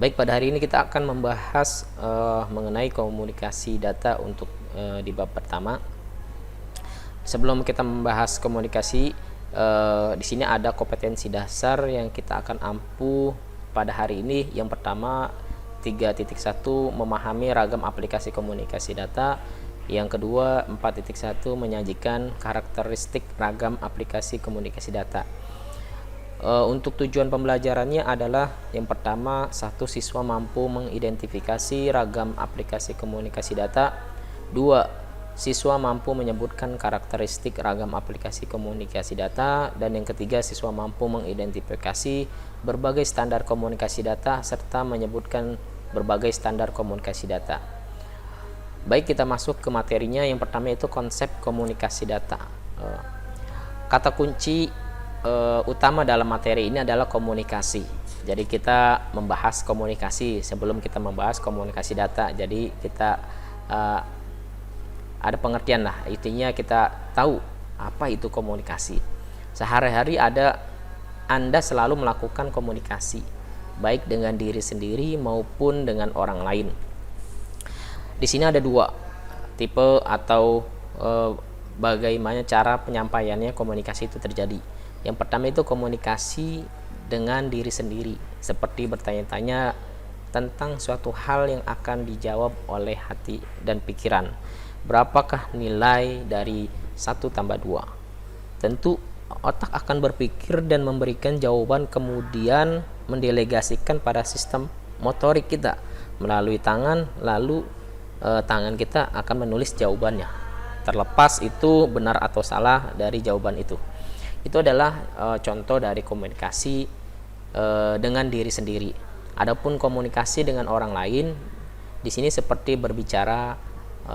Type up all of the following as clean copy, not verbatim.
Baik, pada hari ini kita akan membahas mengenai komunikasi data untuk di bab pertama. Sebelum kita membahas komunikasi, di sini ada kompetensi dasar yang kita akan ampu pada hari ini. Yang pertama 3.1 memahami ragam aplikasi komunikasi data. Yang kedua 4.1 menyajikan karakteristik ragam aplikasi komunikasi data. Untuk tujuan pembelajarannya adalah yang pertama, satu, siswa mampu mengidentifikasi ragam aplikasi komunikasi data. Dua, siswa mampu menyebutkan karakteristik ragam aplikasi komunikasi data. Dan yang ketiga, siswa mampu mengidentifikasi berbagai standar komunikasi data serta menyebutkan berbagai standar komunikasi data. Baik, kita masuk ke materinya. Yang pertama itu konsep komunikasi data. Kata kunci utama dalam materi ini adalah komunikasi. Jadi kita membahas komunikasi sebelum kita membahas komunikasi data. Jadi kita ada pengertian lah, intinya kita tahu apa itu komunikasi. Sehari-hari Anda selalu melakukan komunikasi, baik dengan diri sendiri maupun dengan orang lain. Di sini ada dua tipe atau bagaimana cara penyampaiannya komunikasi itu terjadi. Yang pertama itu komunikasi dengan diri sendiri, seperti bertanya-tanya tentang suatu hal yang akan dijawab oleh hati dan pikiran. Berapakah nilai dari 1 tambah 2? Tentu otak akan berpikir dan memberikan jawaban, kemudian mendelegasikan pada sistem motorik kita melalui tangan, lalu tangan kita akan menulis jawabannya. Terlepas itu benar atau salah dari jawaban itu. Itu adalah contoh dari komunikasi dengan diri sendiri. Adapun komunikasi dengan orang lain, di sini seperti berbicara,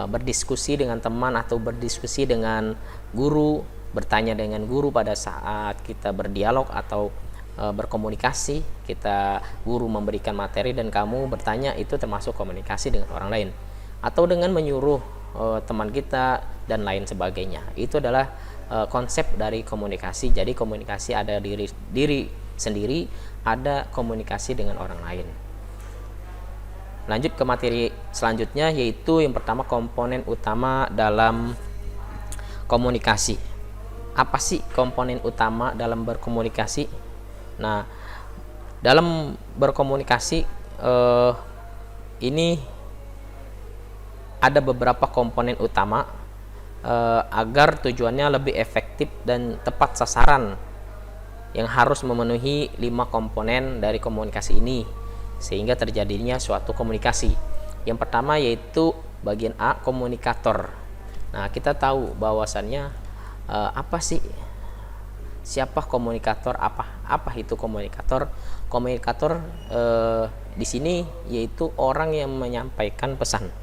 berdiskusi dengan teman atau berdiskusi dengan guru, bertanya dengan guru pada saat kita berdialog atau berkomunikasi. Guru memberikan materi dan kamu bertanya, itu termasuk komunikasi dengan orang lain. Atau dengan menyuruh teman kita dan lain sebagainya. Itu adalah konsep dari komunikasi. Jadi komunikasi ada diri sendiri, ada komunikasi dengan orang lain. Lanjut ke materi selanjutnya, yaitu yang pertama komponen utama dalam komunikasi. Apa sih komponen utama dalam berkomunikasi? Nah, dalam berkomunikasi ini ada beberapa komponen utama agar tujuannya lebih efektif dan tepat sasaran, yang harus memenuhi 5 komponen dari komunikasi ini sehingga terjadinya suatu komunikasi. Yang pertama yaitu bagian A, komunikator. Nah, kita tahu bahwasannya apa sih, siapa komunikator, apa itu komunikator? Komunikator di sini yaitu orang yang menyampaikan pesan.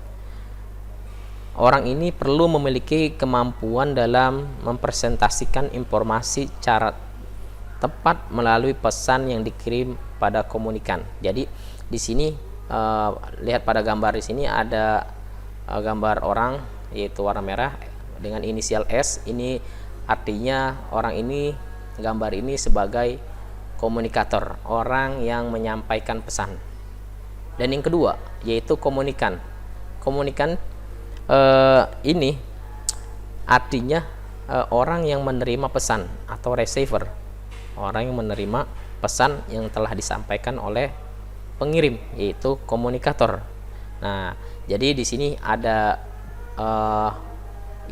Orang ini perlu memiliki kemampuan dalam mempresentasikan informasi secara tepat melalui pesan yang dikirim pada komunikan. Jadi di sini lihat pada gambar di sini ada gambar orang, yaitu warna merah dengan inisial S. Ini artinya orang ini, gambar ini sebagai komunikator, orang yang menyampaikan pesan. Dan yang kedua yaitu komunikan. Komunikan ini artinya orang yang menerima pesan atau receiver, orang yang menerima pesan yang telah disampaikan oleh pengirim, yaitu komunikator. Nah, jadi di sini ada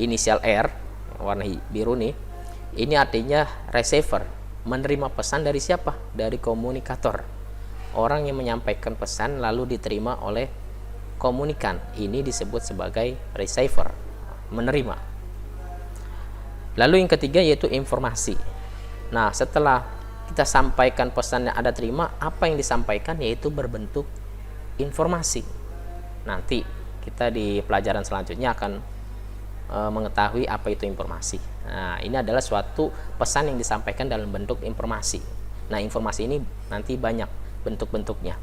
inisial R warna biru nih. Ini artinya receiver, menerima pesan dari siapa? Dari komunikator, orang yang menyampaikan pesan lalu diterima oleh komunikan. Ini disebut sebagai receiver, menerima. Lalu yang ketiga yaitu informasi. Nah, setelah kita sampaikan pesan yang ada terima, apa yang disampaikan yaitu berbentuk informasi. Nanti kita di pelajaran selanjutnya akan mengetahui apa itu informasi. Nah, ini adalah suatu pesan yang disampaikan dalam bentuk informasi. Nah, informasi ini nanti banyak bentuk-bentuknya.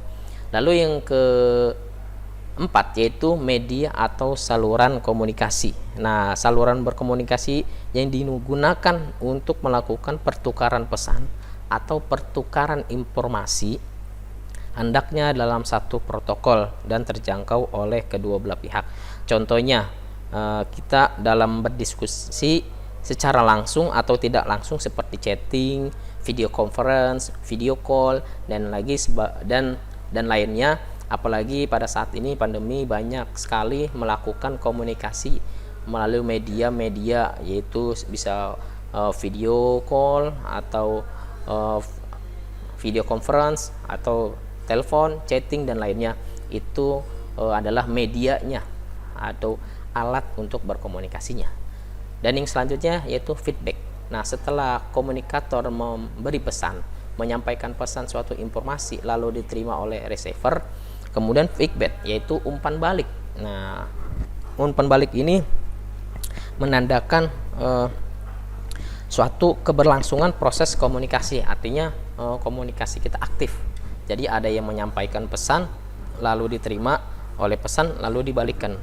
Lalu yang keempat yaitu media atau saluran komunikasi. Nah, saluran berkomunikasi yang digunakan untuk melakukan pertukaran pesan atau pertukaran informasi hendaknya dalam satu protokol dan terjangkau oleh kedua belah pihak. Contohnya, kita dalam berdiskusi secara langsung atau tidak langsung seperti chatting, video conference, video call, dan lainnya. Apalagi pada saat ini pandemi, banyak sekali melakukan komunikasi melalui media-media, yaitu bisa video call atau video conference atau telepon, chatting, dan lainnya. Itu adalah medianya atau alat untuk berkomunikasinya. Dan yang selanjutnya yaitu feedback. Nah, setelah komunikator memberi pesan, menyampaikan pesan suatu informasi lalu diterima oleh receiver, kemudian feedback yaitu umpan balik. Nah, umpan balik ini menandakan suatu keberlangsungan proses komunikasi, artinya komunikasi kita aktif. Jadi ada yang menyampaikan pesan lalu diterima oleh pesan lalu dibalikkan.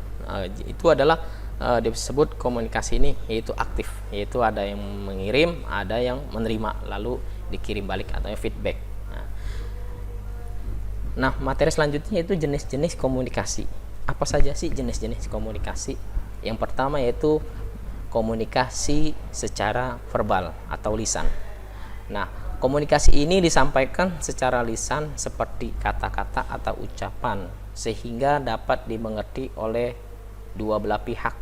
Itu adalah disebut komunikasi ini yaitu aktif, yaitu ada yang mengirim, ada yang menerima lalu dikirim balik atau feedback. Nah, materi selanjutnya yaitu jenis-jenis komunikasi. Apa saja sih jenis-jenis komunikasi? Yang pertama yaitu komunikasi secara verbal atau lisan. Nah, komunikasi ini disampaikan secara lisan seperti kata-kata atau ucapan sehingga dapat dimengerti oleh dua belah pihak.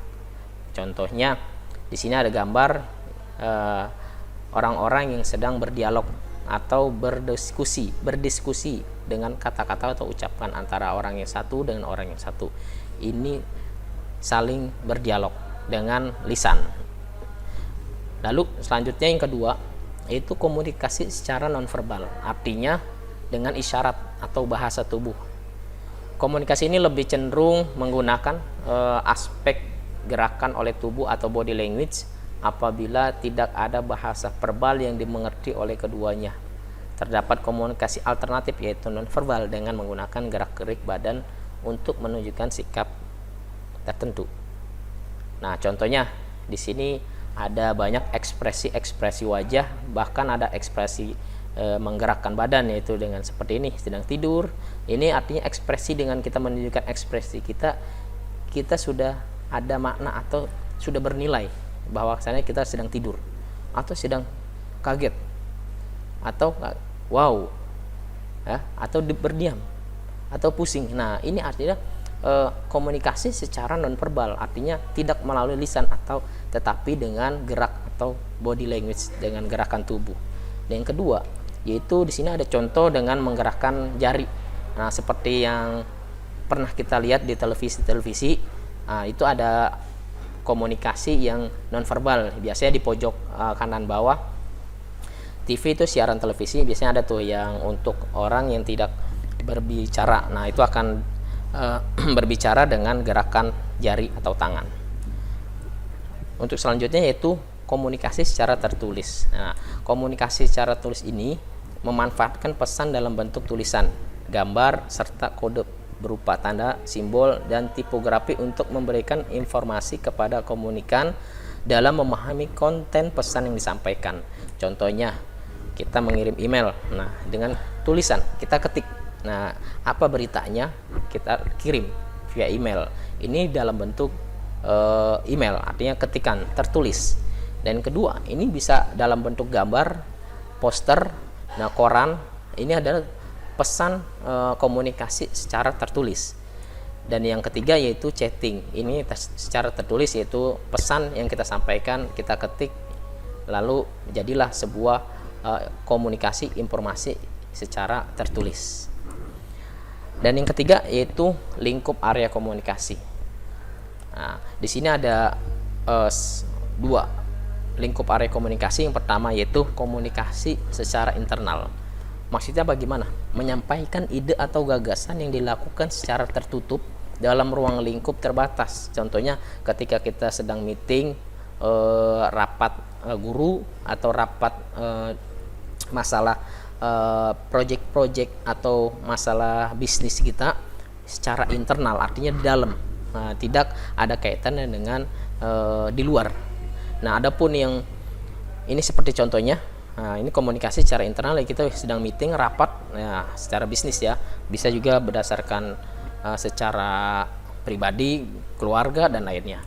Contohnya, di sini ada gambar orang-orang yang sedang berdialog atau berdiskusi dengan kata-kata atau ucapan antara orang yang satu dengan orang yang satu. Ini saling berdialog dengan lisan. Lalu selanjutnya yang kedua yaitu komunikasi secara nonverbal, artinya dengan isyarat atau bahasa tubuh. Komunikasi ini lebih cenderung menggunakan aspek gerakan oleh tubuh atau body language apabila tidak ada bahasa verbal yang dimengerti oleh keduanya. Terdapat komunikasi alternatif yaitu nonverbal dengan menggunakan gerak-gerik badan untuk menunjukkan sikap tertentu. Nah, contohnya di sini ada banyak ekspresi wajah, bahkan ada ekspresi menggerakkan badan, yaitu dengan seperti ini, sedang tidur. Ini artinya ekspresi, dengan kita menunjukkan ekspresi kita sudah ada makna atau sudah bernilai bahwasanya kita sedang tidur atau sedang kaget atau wow ya, atau berdiam atau pusing. Nah, ini artinya komunikasi secara nonverbal, artinya tidak melalui lisan atau tetapi dengan gerak atau body language, dengan gerakan tubuh. Dan yang kedua yaitu di sini ada contoh dengan menggerakkan jari. Nah, seperti yang pernah kita lihat di televisi, nah, itu ada komunikasi yang nonverbal. Biasanya di pojok kanan bawah TV itu siaran televisi, biasanya ada tuh yang untuk orang yang tidak berbicara. Nah, itu akan berbicara dengan gerakan jari atau tangan. Untuk selanjutnya yaitu komunikasi secara tertulis. Nah, komunikasi secara tulis ini memanfaatkan pesan dalam bentuk tulisan, gambar, serta kode berupa tanda, simbol, dan tipografi untuk memberikan informasi kepada komunikan dalam memahami konten pesan yang disampaikan. Contohnya, kita mengirim email. Nah, dengan tulisan kita ketik. Nah, apa beritanya kita kirim via email. Ini dalam bentuk email, artinya ketikan tertulis. Dan kedua, ini bisa dalam bentuk gambar, poster, nah koran. Ini adalah pesan komunikasi secara tertulis. Dan yang ketiga yaitu chatting. Ini secara tertulis, yaitu pesan yang kita sampaikan, kita ketik, lalu jadilah sebuah komunikasi informasi secara tertulis. Dan yang ketiga yaitu lingkup area komunikasi. Nah, di sini ada dua lingkup area komunikasi. Yang pertama yaitu komunikasi secara internal. Maksudnya bagaimana? Menyampaikan ide atau gagasan yang dilakukan secara tertutup dalam ruang lingkup terbatas. Contohnya ketika kita sedang meeting, rapat guru atau rapat masalah project atau masalah bisnis kita secara internal, artinya di dalam, tidak ada kaitannya dengan di luar. Nah, adapun yang ini seperti contohnya, Nah, ini komunikasi secara internal ya, kita sedang meeting, rapat, ya, secara bisnis ya. Bisa juga berdasarkan secara pribadi, keluarga dan lainnya.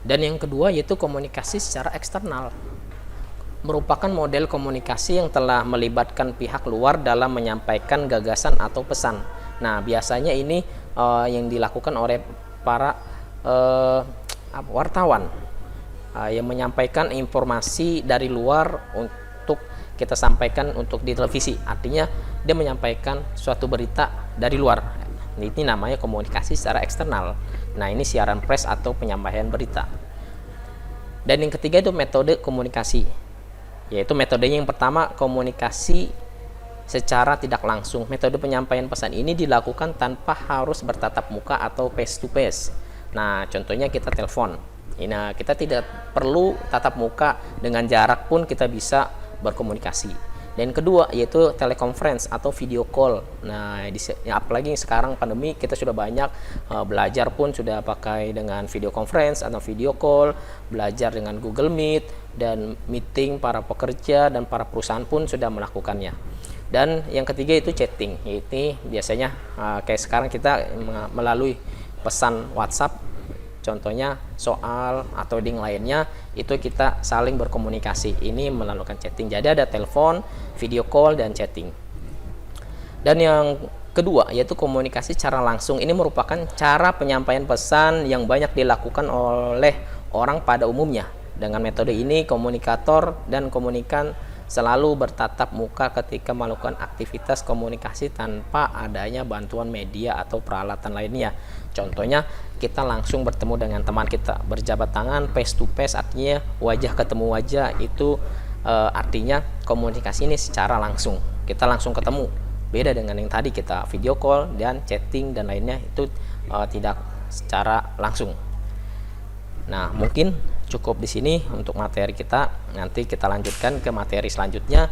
Dan yang kedua yaitu komunikasi secara eksternal. Merupakan model komunikasi yang telah melibatkan pihak luar dalam menyampaikan gagasan atau pesan. Nah, biasanya ini yang dilakukan oleh para wartawan yang menyampaikan informasi dari luar untuk kita sampaikan untuk di televisi. Artinya dia menyampaikan suatu berita dari luar. Ini namanya komunikasi secara eksternal. Nah, ini siaran pers atau penyampaian berita. Dan yang ketiga itu metode komunikasi, yaitu metodenya yang pertama komunikasi secara tidak langsung. Metode penyampaian pesan ini dilakukan tanpa harus bertatap muka atau face to face. Nah, contohnya kita telepon. Nah, kita tidak perlu tatap muka, dengan jarak pun kita bisa berkomunikasi. Dan kedua yaitu teleconference atau video call. Nah, apalagi sekarang pandemi, kita sudah banyak belajar pun sudah pakai dengan video conference atau video call, belajar dengan Google Meet, dan meeting para pekerja dan para perusahaan pun sudah melakukannya. Dan yang ketiga itu chatting, yaitu biasanya kayak sekarang kita melalui pesan WhatsApp, contohnya soal atau link lainnya, itu kita saling berkomunikasi. Ini melakukan chatting. Jadi ada telepon, video call, dan chatting. Dan yang kedua yaitu komunikasi secara langsung. Ini merupakan cara penyampaian pesan yang banyak dilakukan oleh orang pada umumnya. Dengan metode ini komunikator dan komunikan selalu bertatap muka ketika melakukan aktivitas komunikasi tanpa adanya bantuan media atau peralatan lainnya. Contohnya kita langsung bertemu dengan teman kita, berjabat tangan, face to face, artinya wajah ketemu wajah. Itu artinya komunikasi ini secara langsung, kita langsung ketemu. Beda dengan yang tadi kita video call dan chatting dan lainnya, itu tidak secara langsung. Nah, mungkin cukup di sini untuk materi kita. Nanti kita lanjutkan ke materi selanjutnya.